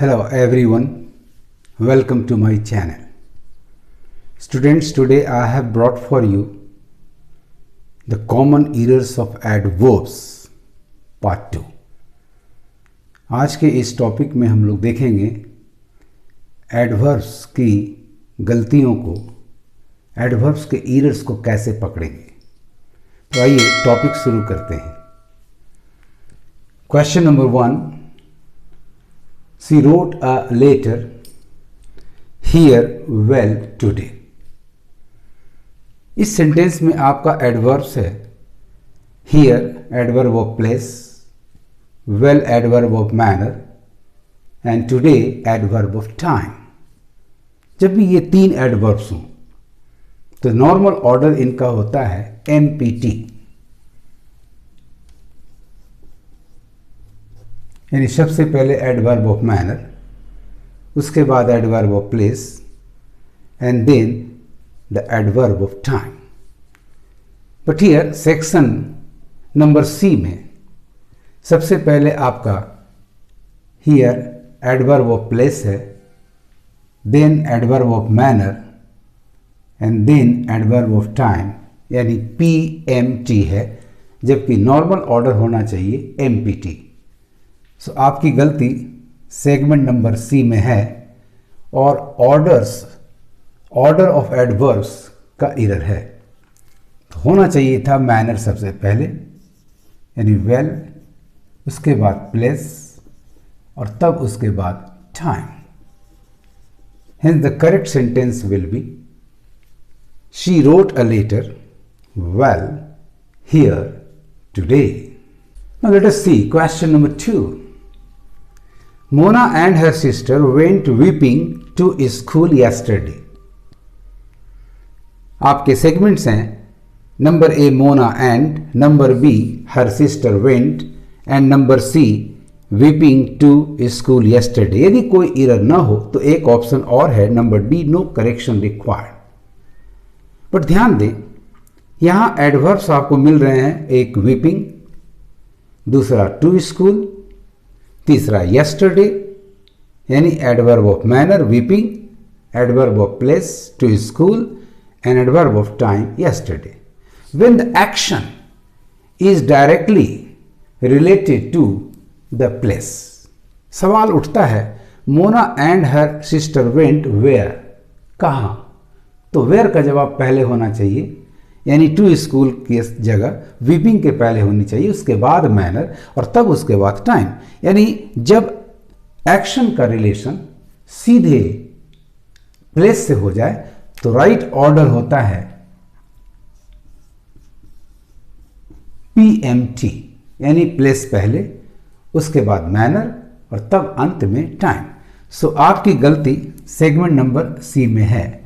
Hello everyone, welcome to my channel. Students, today I have brought for you the common errors of adverbs part 2. आज के इस topic में हम लोग देखेंगे एडवर्ब्स की गलतियों को, एडवर्ब्स के एरर्स को कैसे पकड़ेंगे। तो आइए टॉपिक शुरू करते हैं। Question number 1, She wrote a letter here well today. इस सेंटेंस में आपका एडवर्ब्स है here adverb of place, well adverb of manner and today adverb of time. जब भी ये तीन एडवर्ब्स हों तो नॉर्मल ऑर्डर इनका होता है MPT, यानी सबसे पहले एडवर्ब ऑफ मैनर, उसके बाद adverb of place and then the adverb of time. But here section number C में सबसे पहले आपका हियर एडवर्ब ऑफ प्लेस है, then adverb of manner and then adverb of time, यानी PMT है, जबकि नॉर्मल ऑर्डर होना चाहिए MPT। सो आपकी गलती सेगमेंट नंबर सी में है और ऑर्डर ऑफ एडवर्ब्स का एरर है। तो होना चाहिए था मैनर सबसे पहले, यानी वेल, उसके बाद प्लेस और तब उसके बाद time. Hence the correct sentence will be she wrote a letter well here today. Now let us see question number 2. Mona and her sister went weeping to school yesterday. आपके segments हैं number A Mona and, number B her sister went and number C weeping to school yesterday. यदि कोई error ना हो तो एक option और है number D, no correction required. But ध्यान दें, यहां एडवर्ब्स आपको मिल रहे हैं, एक वीपिंग, दूसरा टू स्कूल, तीसरा yesterday, यानी adverb of manner weeping, adverb of place to school and adverb of time yesterday. When the action is directly related to the place, सवाल उठता है Mona and her sister went where, कहाँ? तो where का जवाब पहले होना चाहिए, यानी टू स्कूल की जगह वीपिंग के पहले होनी चाहिए, उसके बाद मैनर और तब उसके बाद टाइम। यानी जब एक्शन का रिलेशन सीधे प्लेस से हो जाए तो राइट ऑर्डर होता है PMT, यानी प्लेस पहले, उसके बाद मैनर और तब अंत में टाइम। सो आपकी गलती सेगमेंट नंबर सी में है।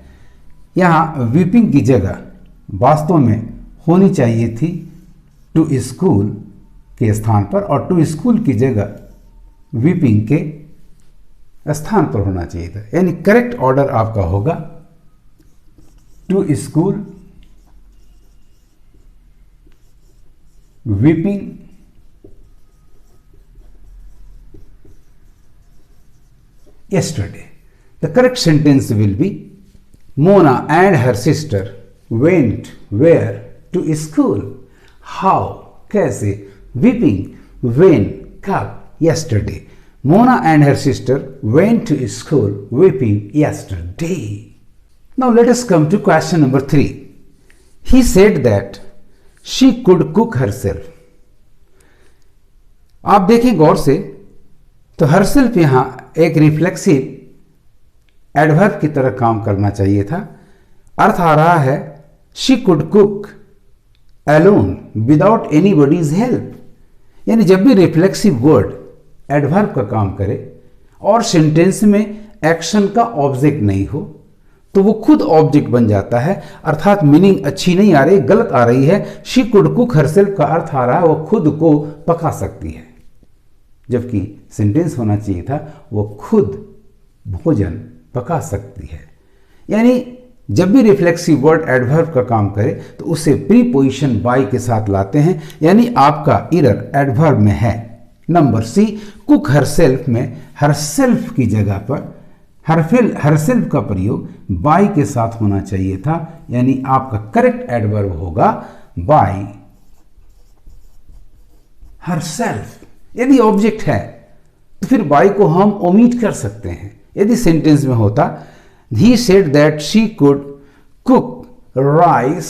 यहां वीपिंग की जगह वास्तव में होनी चाहिए थी टू स्कूल के स्थान पर, और टू स्कूल की जगह वीपिंग के स्थान पर होना चाहिए था। यानी करेक्ट ऑर्डर आपका होगा to school, weeping, yesterday. The correct sentence will be Mona and her sister went where to school. How? कैसे? Weeping. When? कब? Yesterday. Mona and her sister went to school weeping yesterday. Now let us come to question number 3. He said that she could cook herself. आप देखें गौर से तो herself यहां एक reflexive adverb की तरह काम करना चाहिए था। अर्थ आ रहा है she could cook alone without anybody's help, यानी जब भी रिफ्लेक्सिव वर्ड एडवर्ब का काम करे और सेंटेंस में एक्शन का ऑब्जेक्ट नहीं हो तो वो खुद ऑब्जेक्ट बन जाता है। अर्थात मीनिंग अच्छी नहीं आ रही, गलत आ रही है। शी कुड कुक हरसेल्फ का अर्थ आ रहा है वो खुद को पका सकती है, जबकि सेंटेंस होना चाहिए था वो खुद भोजन पका सकती है। यानी जब भी रिफ्लेक्सिव वर्ड एडवर्ब का काम करे तो उसे प्रीपोजिशन बाय के साथ लाते हैं, यानी आपका एरर एडवर्ब में है। नंबर सी, कुक हरसेल्फ में हरसेल्फ की जगह पर हरसेल्फ का प्रयोग बाय के साथ होना चाहिए था, यानी आपका करेक्ट एडवर्ब होगा बाय हरसेल्फ। यदि ऑब्जेक्ट है तो फिर बाय को हम ओमिट कर सकते हैं। यदि सेंटेंस में होता ही said that she could cook rice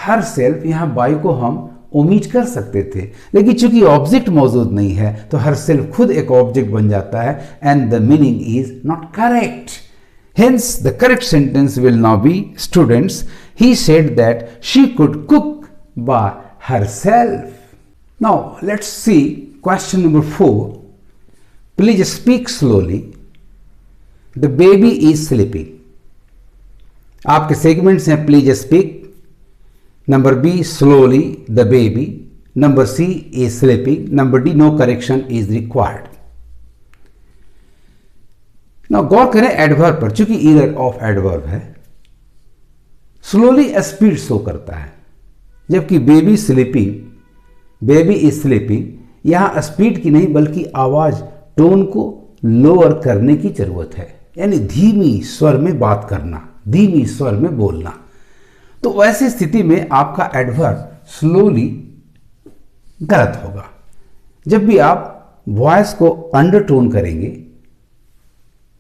herself, यहां बाय को हम ओमिट कर सकते थे, लेकिन चूंकि ऑब्जेक्ट मौजूद नहीं है तो हरसेल्फ खुद एक ऑब्जेक्ट बन जाता है and the meaning is not correct. Hence the correct sentence will now be students, he said that she could cook by herself. Now let's see question number 4। Please speak slowly, the baby is sleeping. आपके segments हैं please speak, number B slowly the baby, number C is sleeping, number D no correction is required. Now गौर करें adverb पर, चूंकि error of adverb है, slowly speed show करता है, जबकि baby sleeping, baby is sleeping, यहां स्पीड की नहीं बल्कि आवाज टोन को लोअर करने की जरूरत है, यानी धीमी स्वर में बात करना, धीमी स्वर में बोलना। तो वैसी स्थिति में आपका एडवर्ब स्लोली गलत होगा। जब भी आप वॉइस को अंडरटोन करेंगे,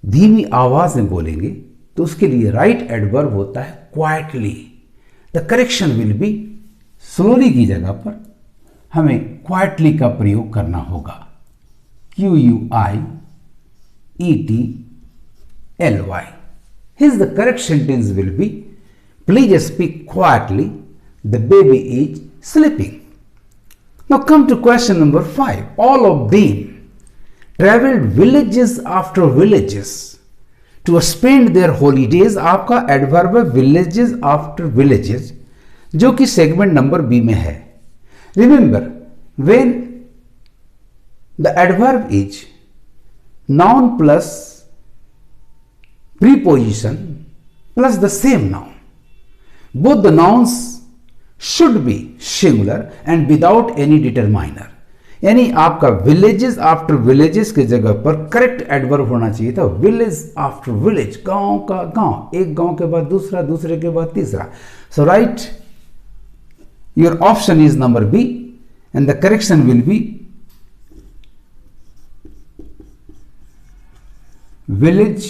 धीमी आवाज में बोलेंगे, तो उसके लिए राइट एडवर्ब होता है quietly. The correction will B, slowly की जगह पर हमें क्वाइटली का प्रयोग करना होगा, QUIETLY। Hence the correct sentence will be, please speak quietly, the baby is sleeping. Now come to question number 5. All of them traveled villages after villages to spend their holidays। आपका adverb है villages after villages, जो कि segment number B में है। Remember, when the adverb is noun plus preposition plus the same noun, both the nouns should be singular and without any determiner। यानी आपका villages after villages की जगह पर correct adverb होना चाहिए था village after village, गांव का गांव, एक गांव के बाद दूसरा, दूसरे के बाद तीसरा। So right, your option is number B and the correction will be village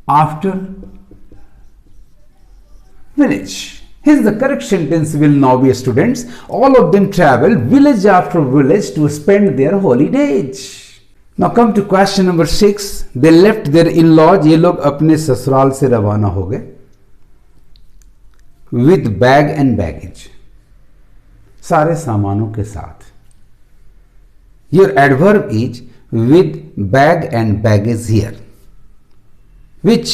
after village। Hence the correct sentence will now be, students, all of them travel village after village to spend their holidays। Now come to question number 6। They left their in-laws, ये लोग अपने ससुराल से रवाना हो गए with bag and baggage, सारे सामानों के साथ। Your adverb is with bag and baggage here, which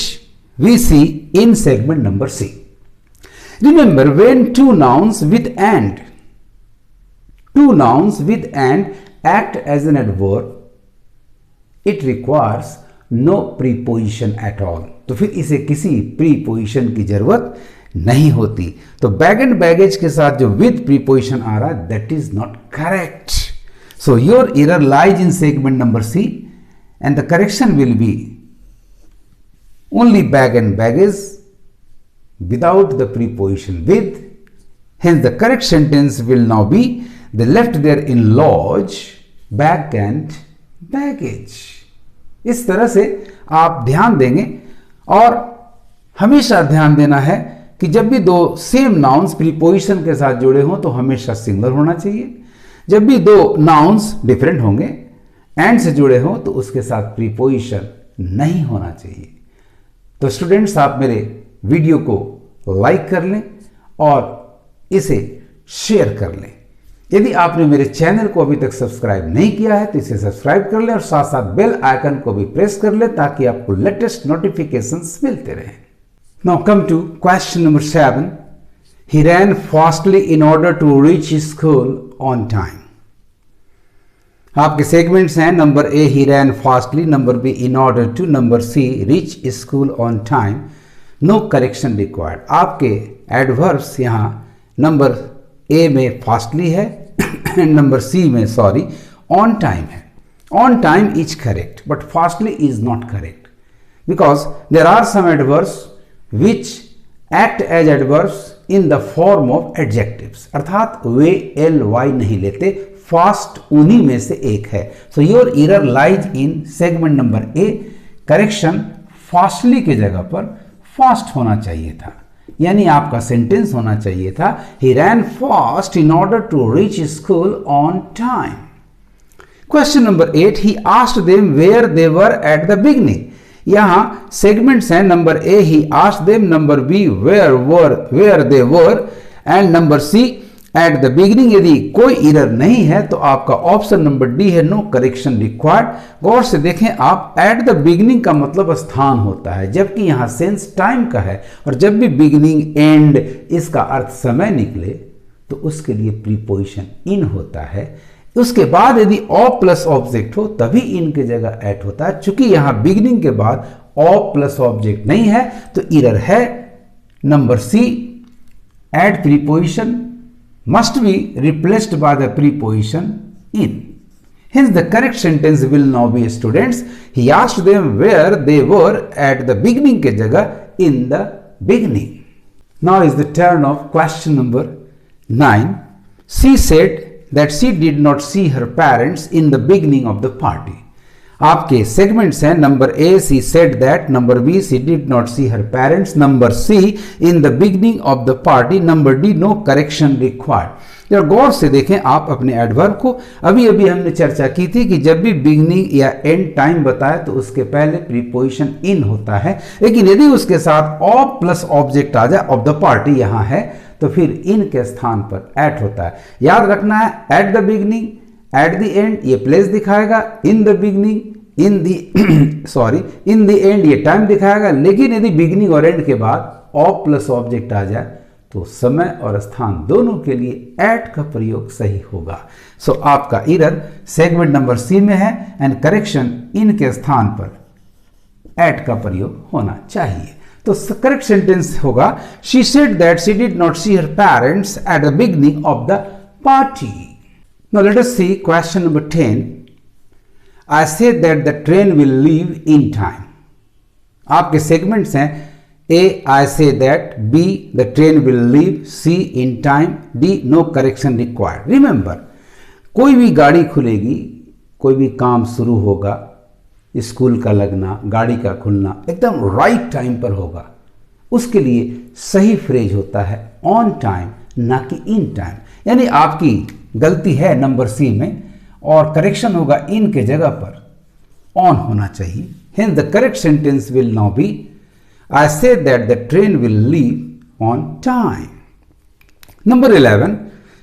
we see in segment number C। Remember, when two nouns with and act as an adverb, it requires no preposition at all। तो फिर इसे किसी preposition की जरूरत नहीं होती। तो bag and baggage के साथ जो विद प्रीपोजिशन आ रहा है, that is not correct. So your error lies in segment number C and the correction will be only bag and baggage without the preposition with। Hence the correct sentence will now be, they left their in-laws bag and baggage। इस तरह से आप ध्यान देंगे, और हमेशा ध्यान देना है कि जब भी दो सेम नाउन्स प्रीपोजिशन के साथ जुड़े हों तो हमेशा सिंगुलर होना चाहिए। जब भी दो नाउन्स डिफरेंट होंगे एंड से जुड़े हों तो उसके साथ प्रीपोजिशन नहीं होना चाहिए। तो स्टूडेंट्स, आप मेरे वीडियो को लाइक कर लें और इसे शेयर कर लें। यदि आपने मेरे चैनल को अभी तक सब्सक्राइब नहीं किया है तो इसे सब्सक्राइब कर लें और साथ साथ बेल आइकन को भी प्रेस कर लें ताकि आपको लेटेस्ट नोटिफिकेशंस मिलते रहें। Now come to question number 7। He ran fastly in order to reach school on time. आपके सेगमेंट्स हैं number A he ran fastly, number B in order to, number C reach school on time, no correction required. आपके adverbs यहाँ number A में fastly है, and number C में sorry on time है। On time is correct but fastly is not correct because there are some adverbs which act as adverbs in the form of adjectives, अर्थात वे L Y नहीं लेते, fast उन्हीं में से एक है। सो your error lies in segment number A. Correction fastly की जगह पर फास्ट होना चाहिए था, यानी आपका सेंटेंस होना चाहिए था he ran fast in order to reach school on time. Question number 8 he asked them where they were at the beginning. यहां सेगमेंट्स हैं, number A he asked them, number B where they were and number C at the beginning. यदि कोई error नहीं है तो आपका option number D है, no correction required. गौर से देखें आप, एट द बिगनिंग का मतलब स्थान होता है, जबकि यहां सेंस टाइम का है, और जब भी बिगनिंग एंड इसका अर्थ समय निकले तो उसके लिए प्रीपोजिशन इन होता है। उसके बाद यदि ऑफ प्लस ऑब्जेक्ट हो तभी इन की जगह एट होता है। चूंकि यहां बिगनिंग के बाद ऑफ प्लस ऑब्जेक्ट नहीं है तो एरर है number C, at preposition must be replaced by the preposition in. Hence the correct sentence will now be, students, he asked them where they were at the beginning के जगह in the beginning. Now is the turn of question number 9. She said that she did not see her parents in the beginning of the party. आपके segments हैं, number A she said that, number B she did not see her parents, number C in the beginning of the party, number D no correction required. जरा गौर से देखें आप अपने adverb को। अभी अभी हमने चर्चा की थी कि जब भी बिगनिंग या एंड टाइम बताए तो उसके पहले प्रीपोजिशन इन होता है, लेकिन यदि उसके साथ ऑफ प्लस ऑब्जेक्ट आ जाए, ऑफ द पार्टी यहां है, तो फिर इन के स्थान पर एट होता है। याद रखना है, eight the beginning, at the end ये प्लेस दिखाएगा, इन the beginning, in the end ये टाइम दिखाएगा, लेकिन यदि बिगनिंग और एंड के बाद ऑफ प्लस ऑब्जेक्ट आ जाए तो समय और स्थान दोनों के लिए एट का प्रयोग सही होगा। सो आपका एरर सेगमेंट नंबर सी में है एंड करेक्शन इन के स्थान पर एट का प्रयोग होना चाहिए। तो करेक्ट सेंटेंस होगा she said that she did not see her parents at the beginning of the party. Now let us see question number 10. I said that the train will leave in time. आपके segments हैं, A I say that, B the train will leave, C in time, D no correction required. Remember, कोई भी गाड़ी खुलेगी, कोई भी काम शुरू होगा, स्कूल का लगना, गाड़ी का खुलना एकदम राइट टाइम पर होगा, उसके लिए सही फ्रेज होता है ऑन टाइम, ना कि इन टाइम। यानी आपकी गलती है नंबर सी में और करेक्शन होगा इन के जगह पर ऑन होना चाहिए। Hence the correct sentence will now be I said that the train will leave on time. Number 11,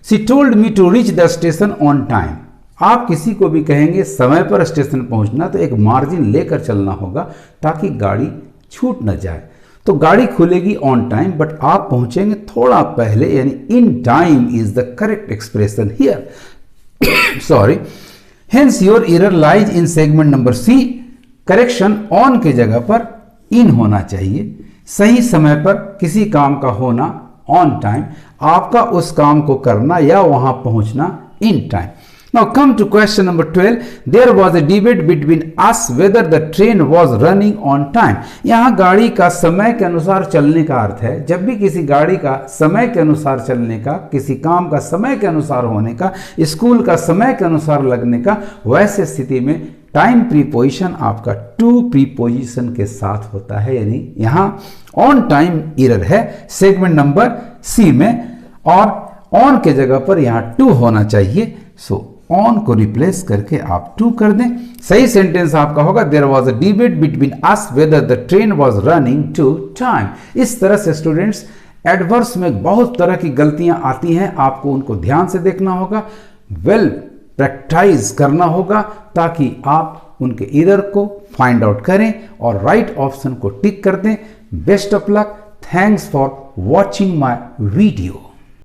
she told me to reach the station on time. आप किसी को भी कहेंगे समय पर स्टेशन पहुंचना तो एक मार्जिन लेकर चलना होगा ताकि गाड़ी छूट न जाए। तो गाड़ी खुलेगी ऑन टाइम बट आप पहुंचेंगे थोड़ा पहले, यानी in time is the correct expression here. Sorry, hence your error lies in segment number C. Correction on के जगह पर इन होना चाहिए। सही समय पर किसी काम का होना ऑन टाइम, आपका उस काम को करना या वहां पहुंचना in time. Now come to question number 12. There was a debate between us whether the train was running on time. यहाँ गाड़ी का समय के अनुसार चलने का अर्थ है, जब भी किसी गाड़ी का समय के अनुसार चलने का, किसी काम का समय के अनुसार होने का, स्कूल का समय के अनुसार लगने का, वैसे स्थिति में टाइम प्रीपोजिशन आपका टू प्रीपोजिशन के साथ होता है। यानी यहाँ ऑन टाइम एरर है सेगमेंट नंबर सी में, और ऑन के जगह पर यहाँ टू होना चाहिए। सो ऑन को रिप्लेस करके आप टू कर दें। सही सेंटेंस आपका होगा there was a debate between us whether the train was running to time. इस तरह से स्टूडेंट्स एडवर्स में बहुत तरह की गलतियां आती हैं, आपको उनको ध्यान से देखना होगा, वेल प्रैक्टिस करना होगा ताकि आप उनके एरर को फाइंड आउट करें और राइट ऑप्शन को टिक कर दें। Best of luck, thanks for watching my video.